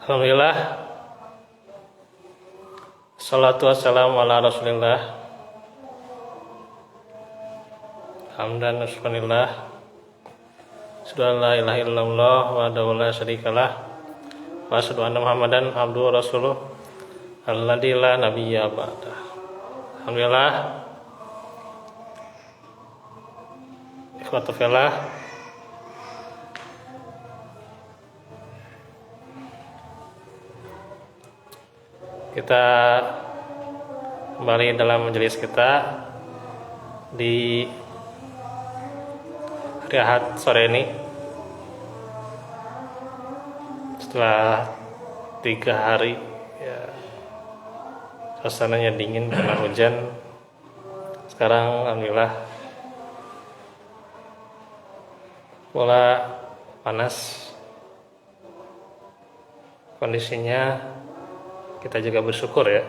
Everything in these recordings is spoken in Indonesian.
Alhamdulillah, salatu wassalamu ala rasulillah. Hamdan syukurillah. Asyhadu an la ilaha illallah wahdahu la syarikalah wa asyhadu anna Muhammadan abduhu wa rasuluh alladzi la nabiyya ba'dah. Alhamdulillah, ikhwatu fillah, kita kembali dalam majelis kita di hari Ahad sore ini setelah 3 hari ya, suasananya dingin karena hujan. Sekarang alhamdulillah mulai panas kondisinya. Kita juga bersyukur ya.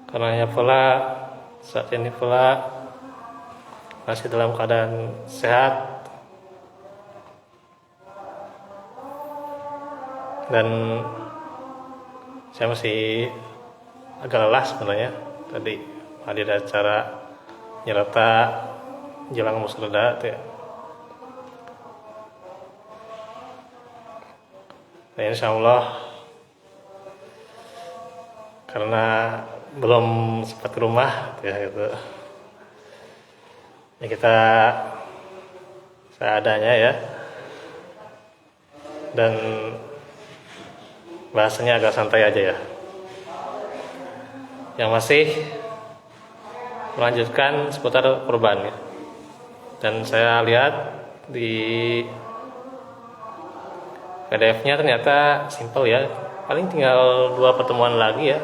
Karenanya pula saat ini pula masih dalam keadaan sehat dan saya masih agak lelah sebenarnya. Tadi ada acara nyerata jelang musrada ya. Nah, insya Allah karena belum sempat ke rumah ya gitu. Ya kita seadanya ya. Dan bahasanya agak santai aja ya. Yang masih melanjutkan seputar kurban ya. Dan saya lihat di PDF-nya ternyata simple ya, paling tinggal 2 pertemuan lagi ya,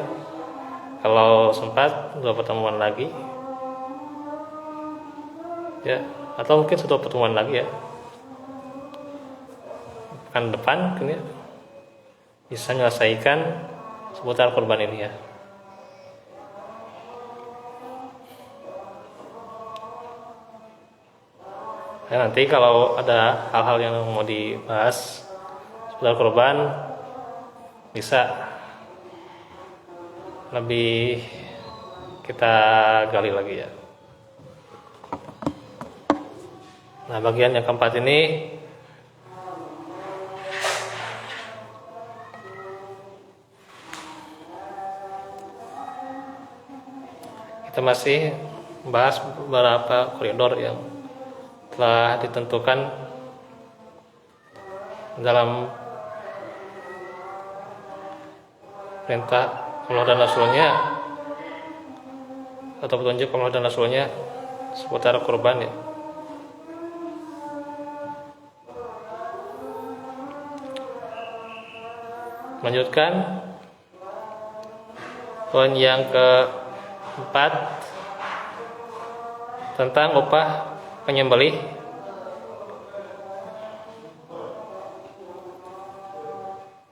kalau sempat 2 pertemuan lagi ya, atau mungkin 1 pertemuan lagi ya, pekan depan mungkin ya, bisa menyelesaikan seputar kurban ini ya. Nah, nanti kalau ada hal-hal yang mau dibahas seputar kurban bisa lebih kita gali lagi ya. Nah, bagian yang keempat ini kita masih membahas beberapa koridor yang telah ditentukan dalam perintah Allah dan Rasulnya atau petunjuk Allah dan Rasulnya seputar kurban ya. Lanjutkan poin yang keempat tentang upah penyembelih.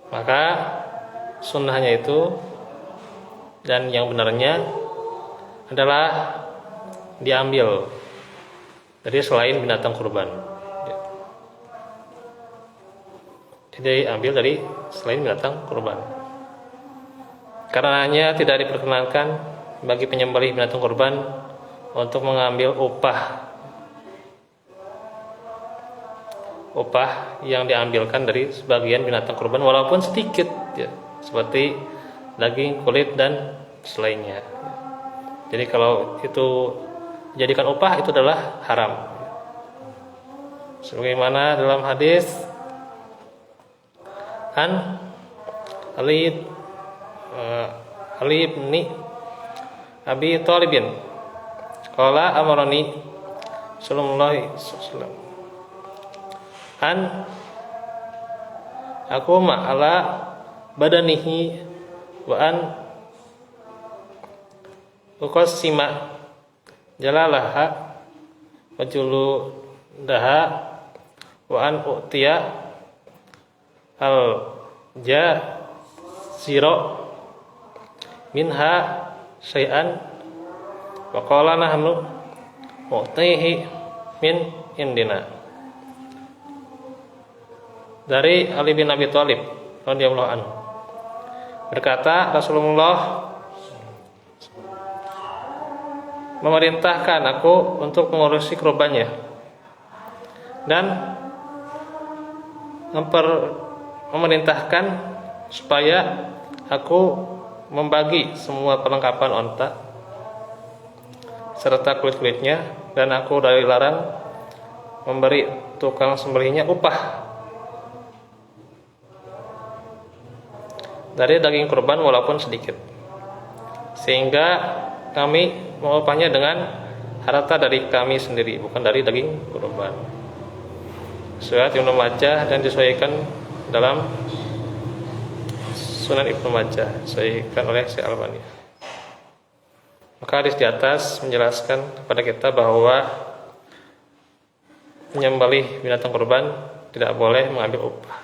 Maka sunnahnya itu dan yang benarnya adalah diambil dari selain binatang kurban. Jadi ambil dari selain binatang kurban. Karenanya tidak diperkenankan bagi penyembelih binatang kurban untuk mengambil upah yang diambilkan dari sebagian binatang kurban walaupun sedikit ya, seperti daging, kulit dan selainnya. Jadi kalau itu dijadikan upah itu adalah haram. Sebagaimana dalam hadis Ali bin Abi Thalibin qala amarani sallallahu alaihi wasallam aku ma'ala badanihi wa an uqassima jalalaha wa juludaha wa an u'tiya al jazira minha syai'an wa qala nahnu u'tihi min indina. Dari Ali bin Abi Thalib radhiyallahu anhu. Berkata Rasulullah memerintahkan aku untuk mengurusi kurbannya dan memerintahkan supaya aku membagi semua perlengkapan onta serta kulit-kulitnya, dan aku dilarang memberi tukang sembelihnya upah dari daging kurban walaupun sedikit, sehingga kami mengupahnya dengan harta dari kami sendiri, bukan dari daging kurban. Surat Ibnu Majah dan disesuaikan dalam Sunan Ibnu Majah, disesuaikan oleh Syekh Albani. Maka hadis di atas menjelaskan kepada kita bahwa menyembelih binatang kurban tidak boleh mengambil upah.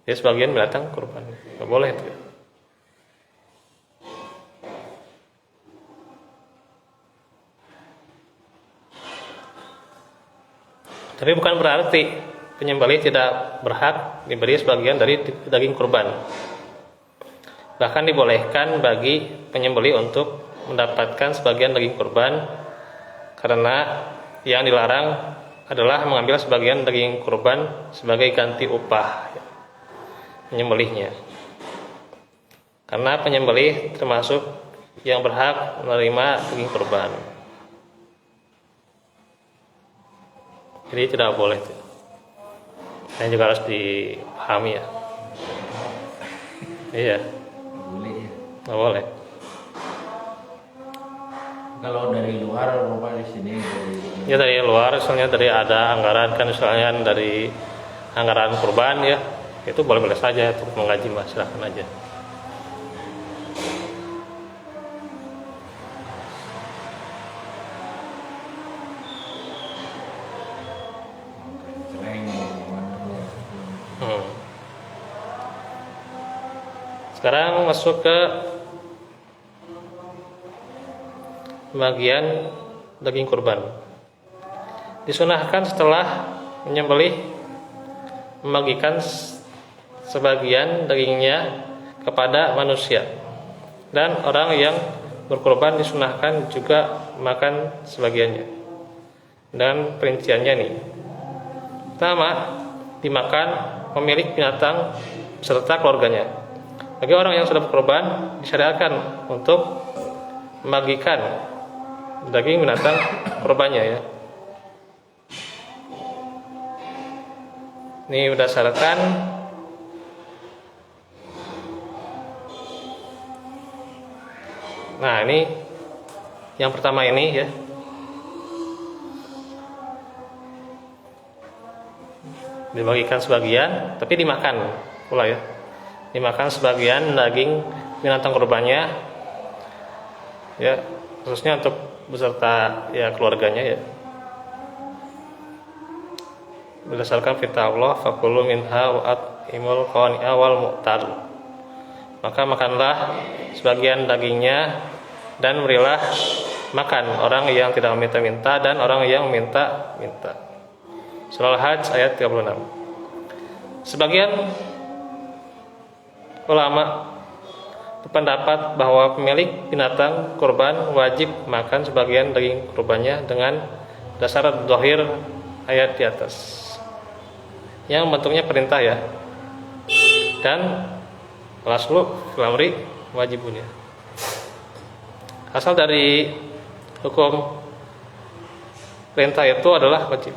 Jadi sebagian binatang kurban nggak boleh itu. Tapi bukan berarti penyembelih tidak berhak diberi sebagian dari daging kurban. Bahkan dibolehkan bagi penyembelih untuk mendapatkan sebagian daging kurban, karena yang dilarang adalah mengambil sebagian daging kurban sebagai ganti upah penyembelihnya. Karena penyembelih termasuk yang berhak menerima daging kurban. Jadi tidak boleh. Ini juga harus dipahami ya. Iya. Boleh ya. Nggak boleh. Kalau dari luar Bapak di sini Ya dari luar, misalnya dari ada anggaran kan, misalnya dari anggaran kurban ya, itu boleh-boleh saja untuk mengaji, mas, silahkan aja. Sekarang masuk ke bagian daging kurban. Disunahkan setelah menyembelih membagikan sebagian dagingnya kepada manusia, dan orang yang berkurban disunahkan juga makan sebagiannya. Dan perinciannya nih: pertama, dimakan pemilik binatang beserta keluarganya. Bagi orang yang sudah berkorban disyariatkan untuk membagikan daging binatang korbannya ya. Ini berdasarkan ini yang pertama ini ya. Dibagikan sebagian tapi dimakan pula ya. Dimakan sebagian daging binatang kurbannya ya, khususnya untuk beserta ya keluarganya ya. Berdasarkan firman Allah, fakulu minha wa at'imul qani'a wal mu'tar. Maka makanlah sebagian dagingnya dan berilah makan orang yang tidak meminta-minta dan orang yang minta-minta. Surah Al-Hajj ayat 36. Sebagian ulama berpendapat bahwa pemilik binatang kurban wajib makan sebagian daging kurbannya dengan dasar dzahir ayat di atas, yang bentuknya perintah ya. Dan al-aslu fil amri wajibun ya. Asal dari hukum perintah itu adalah wajib.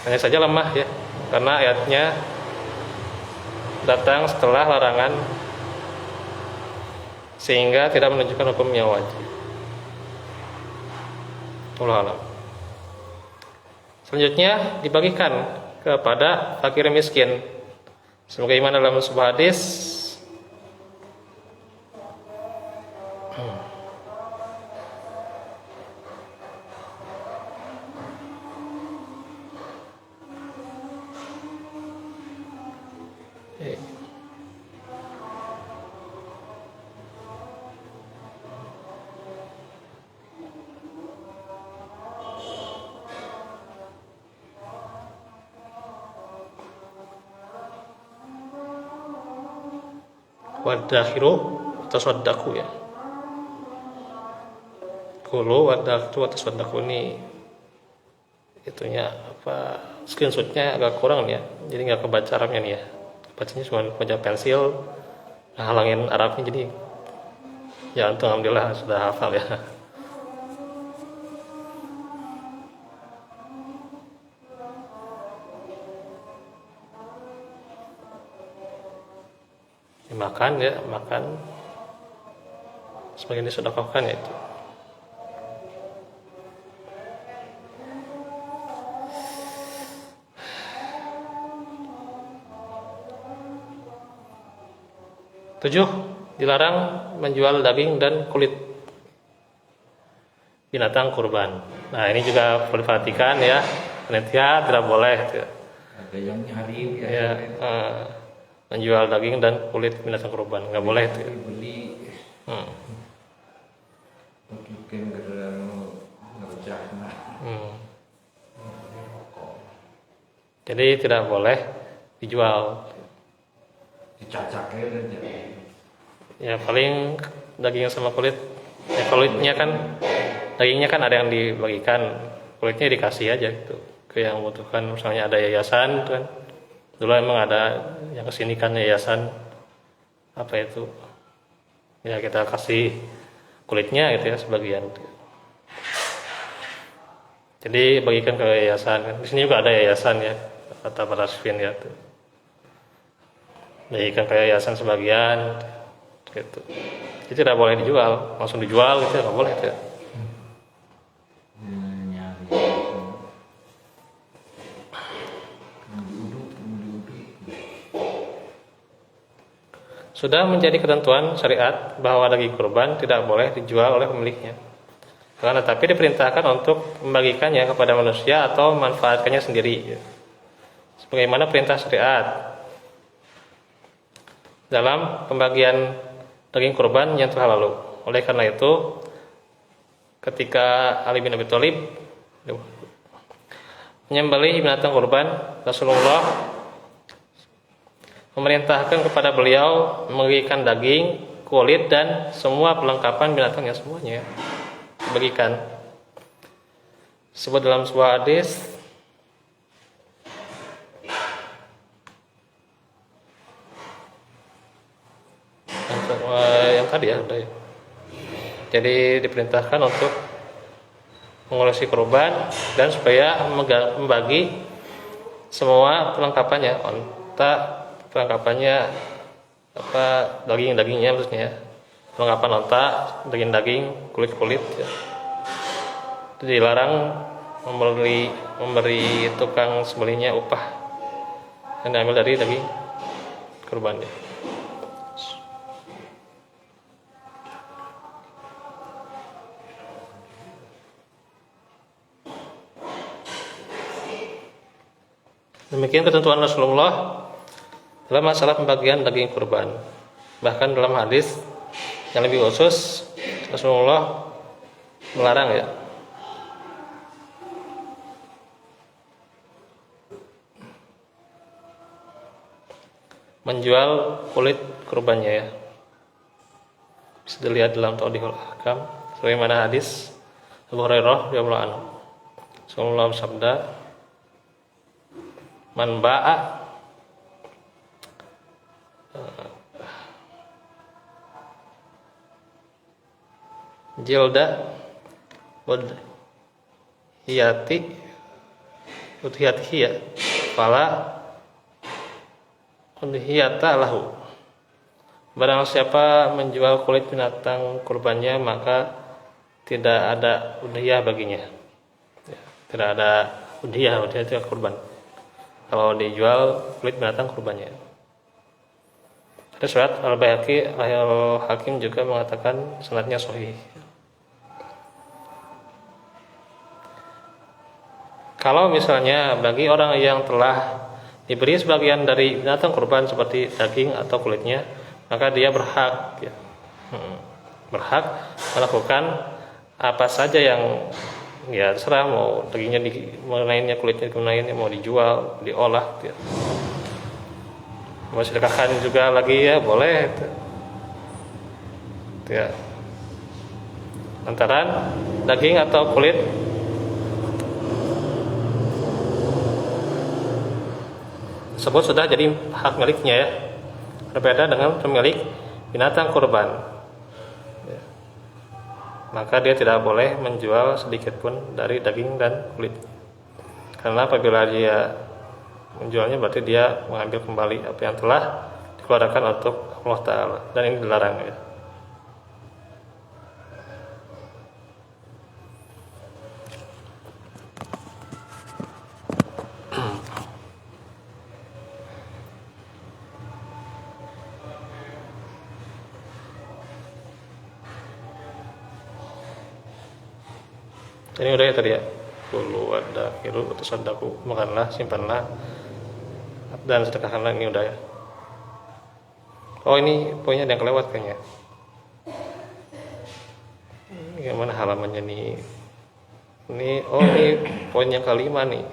Hanya saja lemah ya, karena ayatnya datang setelah larangan, sehingga tidak menunjukkan hukum yang wajib. Wallahu a'lam. Selanjutnya dibagikan kepada fakir miskin, sebagaimana dalam sebuah hadis wadakhiru tasaddaqu ya. Kulu wadakhiru tasaddaqu ini itunya apa screenshotnya agak kurang nih ya, jadi nggak kebaca Arabnya nih ya, bacanya cuma baca pensil, halangin Arabnya, jadi ya untung alhamdulillah sudah hafal ya. Makan ya, makan sebagian disedekahkan ya itu. Tujuh, dilarang menjual daging dan kulit binatang kurban. Nah ini juga perlu diperhatikan ya, panitia tidak boleh ya. Ada yang nyari Ya, menjual daging dan kulit binatang kurban nggak boleh itu ya. beli mungkin gerang ngerjak Jadi tidak boleh dijual. dicacaknya aja. Ya paling daging sama kulit. Ya kulitnya kan, dagingnya kan ada yang dibagikan, kulitnya dikasih aja gitu ke yang membutuhkan. Misalnya ada yayasan kan, dulu emang ada yang kesini kan yayasan apa itu, ya kita kasih kulitnya gitu ya sebagian. Jadi bagikan ke yayasan kan. Di sini juga ada yayasan ya, kata para Rasvin ya tuh. Bagikan ke yayasan sebagian gitu. Jadi tidak boleh dijual, langsung dijual gitu nggak boleh itu ya. Nyari Sudah menjadi ketentuan syariat bahwa daging kurban tidak boleh dijual oleh pemiliknya. Karena tapi diperintahkan untuk membagikannya kepada manusia atau memanfaatkannya sendiri. Sebagaimana perintah syariat dalam pembagian daging kurban yang telah lalu. Oleh karena itu, ketika Ali bin Abi Thalib menyembelih binatang kurban, Rasulullah memerintahkan kepada beliau membagikan daging, kulit dan semua perlengkapan binatangnya semuanya bagikan. Sebut dalam sebuah hadis yang tadi ya, udah ya. Jadi diperintahkan untuk mengoleksi kurban dan supaya membagi semua perlengkapannya, onta, perlengkapannya apa, dagingnya maksudnya ya. Perlengkapan onta, daging-daging, kulit-kulit ya. Itu dilarang memberi tukang sembelihnya upah yang diambil dari daging kurban ya. Demikian ketentuan Rasulullah dalam masalah pembagian daging kurban. Bahkan dalam hadis yang lebih khusus, Rasulullah melarang ya, menjual kulit kurbannya ya. Bisa dilihat dalam Tawdihul Ahkam, sebagaimana hadis Abu Hurairah radhiyallahu anhu. Rasulullah bersabda, man ba'a jilda udhiyati fala udhiyata lahu. Barang siapa menjual kulit binatang kurbannya, maka tidak ada udhiyah baginya ya, tidak ada udhiyah itu kurban kalau dijual kulit binatang kurbannya. Ada surat Al-Baihaqi, Al-Hakim juga mengatakan sanadnya sahih. Kalau misalnya bagi orang yang telah diberi sebagian dari binatang kurban seperti daging atau kulitnya, maka dia berhak ya, berhak melakukan apa saja yang ya terserah, mau dagingnya dikenainnya, kulitnya dikenainnya, mau dijual, diolah ya. Mau sedekahkan juga lagi ya boleh. ya. Antara daging atau kulit tersebut sudah jadi hak miliknya ya. Berbeda dengan pemilik binatang kurban. Ya. Maka dia tidak boleh menjual sedikit pun dari daging dan kulit. Karena apabila dia menjualnya berarti dia mengambil kembali apa yang telah dikeluarkan untuk Allah Ta'ala, dan ini dilarang ya. Ini udah ya tadi ya. Kulu ada kiru atau sadaku, makanlah, simpanlah, dan sedekahkanlah. Ini udah ya. Oh, ini poinnya ada yang kelewat kayaknya. Gimana halamannya nih? Ini poin yang kelima nih.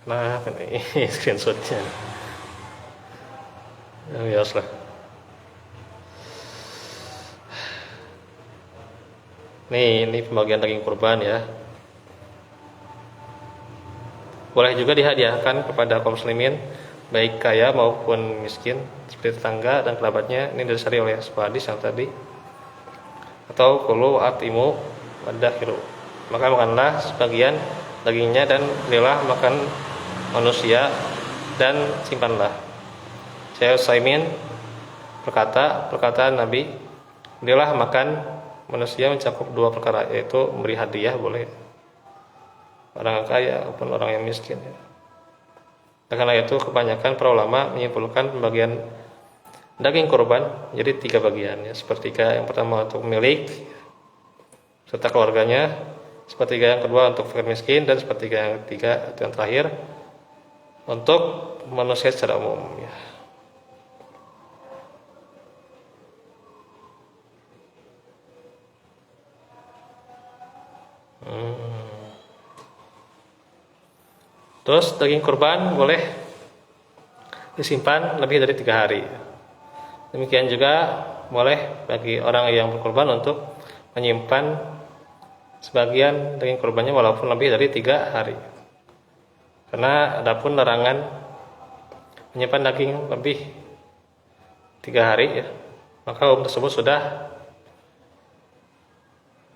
Nah, ini screenshotnya. Ya, biasa lah. Ini pembagian daging kurban ya. Boleh juga dihadiahkan kepada kaum muslimin, baik kaya maupun miskin, seperti tetangga dan kerabatnya. Ini didasari oleh sebuah hadis yang tadi. Atau kulu atimu wadakhiru, maka makanlah sebagian dagingnya dan berilah makan manusia dan simpanlah. Syekh Utsaimin perkataan Nabi, berilah makan manusia mencakup dua perkara, yaitu memberi hadiah boleh orang yang kaya maupun orang yang miskin ya. Karena itu kebanyakan para ulama menyimpulkan pembagian daging kurban jadi 3 bagian ya. Sepertiga yang pertama untuk pemilik serta keluarganya, sepertiga yang kedua untuk fakir miskin, dan sepertiga yang ketiga atau yang terakhir untuk manusia secara umum ya. Terus daging kurban boleh disimpan lebih dari 3 hari. Demikian juga boleh bagi orang yang berkurban untuk menyimpan sebagian daging kurbannya walaupun lebih dari 3 hari. Karena adapun larangan menyimpan daging lebih 3 hari ya, maka hukum tersebut sudah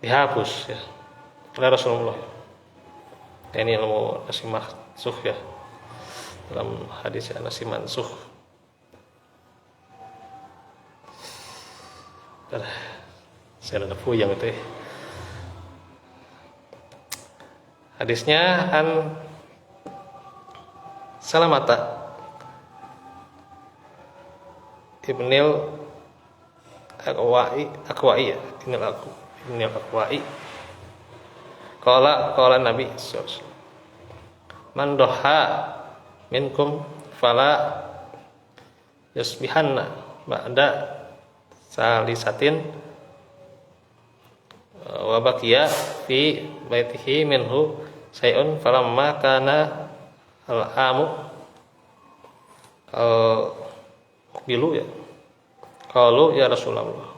dihapus ya oleh Rasulullah. Ini ilmu nasi mansuh ya, dalam hadis ya, nasi mansuh. Saya ada puyeng itu ya. Hadisnya an Salamata Ibnil Akwai ya, Ibnil Akwai. Qala Nabi sallallahu alaihi wasallam, man doha minkum fala yusbihanna ba'da salisatin wa baqiya fi baitihi minhu sayun falamma kana al-amu bilu ya, qalu ya Rasulullah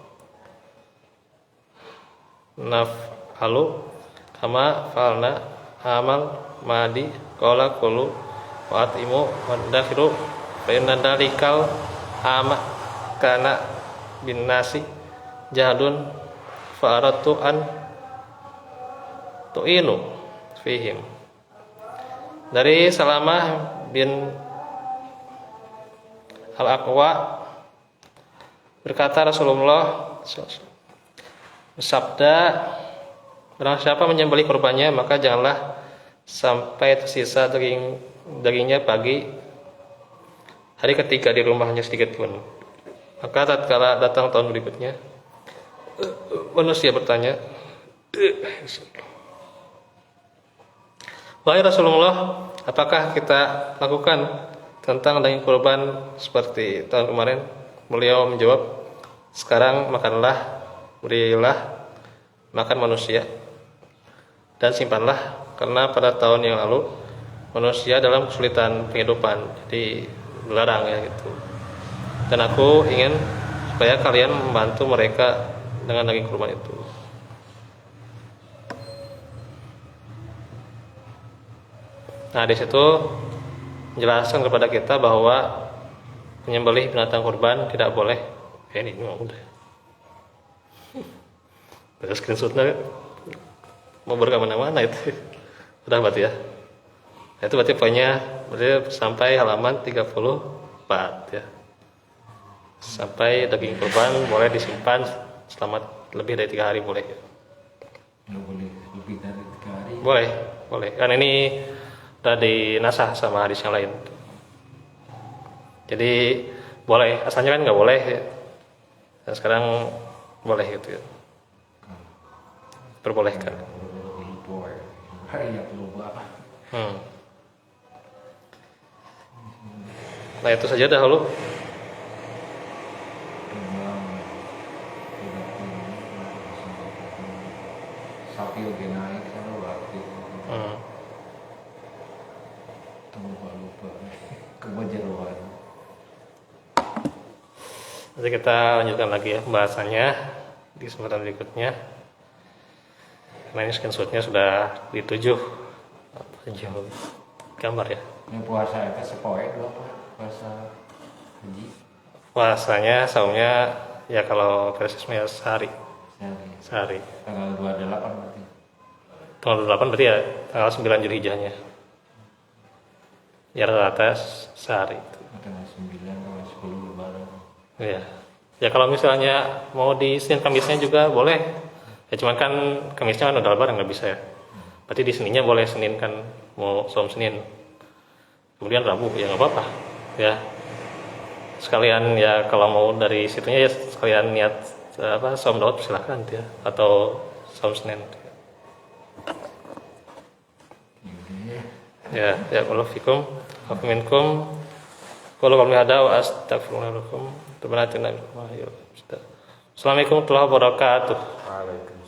naf'alu kama falna amal madi, qala qulu wa atimu wadakhiru fa inna dalikal ama kana bin nasi jahadun fa aratu an tu'inu fihim. Dari Salamah bin Al-Aqwa berkata Rasulullah bersabda, barang siapa menyembelih kurbannya maka janganlah sampai tersisa dagingnya pagi hari ketiga di rumahnya sedikit pun. Maka tatkala datang tahun berikutnya, manusia bertanya, wahai Rasulullah, apakah kita lakukan tentang daging kurban seperti tahun kemarin? Beliau menjawab, sekarang makanlah, berilah makan manusia dan simpanlah, karena pada tahun yang lalu manusia dalam kesulitan penghidupan, jadi dilarang ya gitu. Dan aku ingin supaya kalian membantu mereka dengan daging kurban itu. Nah, di situ menjelaskan kepada kita bahwa menyembelih binatang kurban tidak boleh. Ini memang udah. Terus screenshotnya mau berkemana-mana itu. Sudah berarti ya. Nah, itu berarti poinnya berarti sampai halaman 34 ya. Sampai daging kurban boleh disimpan selama lebih dari 3 hari boleh. Nggak boleh lebih dari 3 hari. Boleh, boleh. Kan ini udah dinasah sama hadis yang lain. Jadi boleh, asalnya kan nggak boleh ya. Dan sekarang boleh gitu ya. Perbolehkan. Nah itu saja dahulu. Sapi oke naik kalau waktu lupa kebajeruan. Nanti kita lanjutkan lagi ya pembahasannya di kesempatan berikutnya. Karena ini screenshotnya sudah ditujuh gambar ya. Ini puasa itu sepoe dua puasa haji. Puasanya, saumnya ya kalau versi ya sehari. Sehari. Tanggal 28 berarti. Tanggal 28 berarti ya tanggal 9 Zulhijjahnya. Ya rata-rata sehari. Tanggal 9 tanggal 10 lebaran. Iya. Ya kalau misalnya mau di Senin Kamisnya juga boleh. Ya cuman kan Kamisnya kan udah lebaran nggak bisa ya. Berarti di Seninnya boleh, Senin kan mau saum Senin. Kemudian Rabu ya nggak apa-apa. Ya. Sekalian ya kalau mau dari situnya ya sekalian niat saum Daud silahkan ya atau saum Senin. Ya, ya Allah fikum, wa minkum. Qul qawli hada wa astaghfirullahaladzim. Assalamualaikum warahmatullahi wabarakatuh. Waalaikumsalam.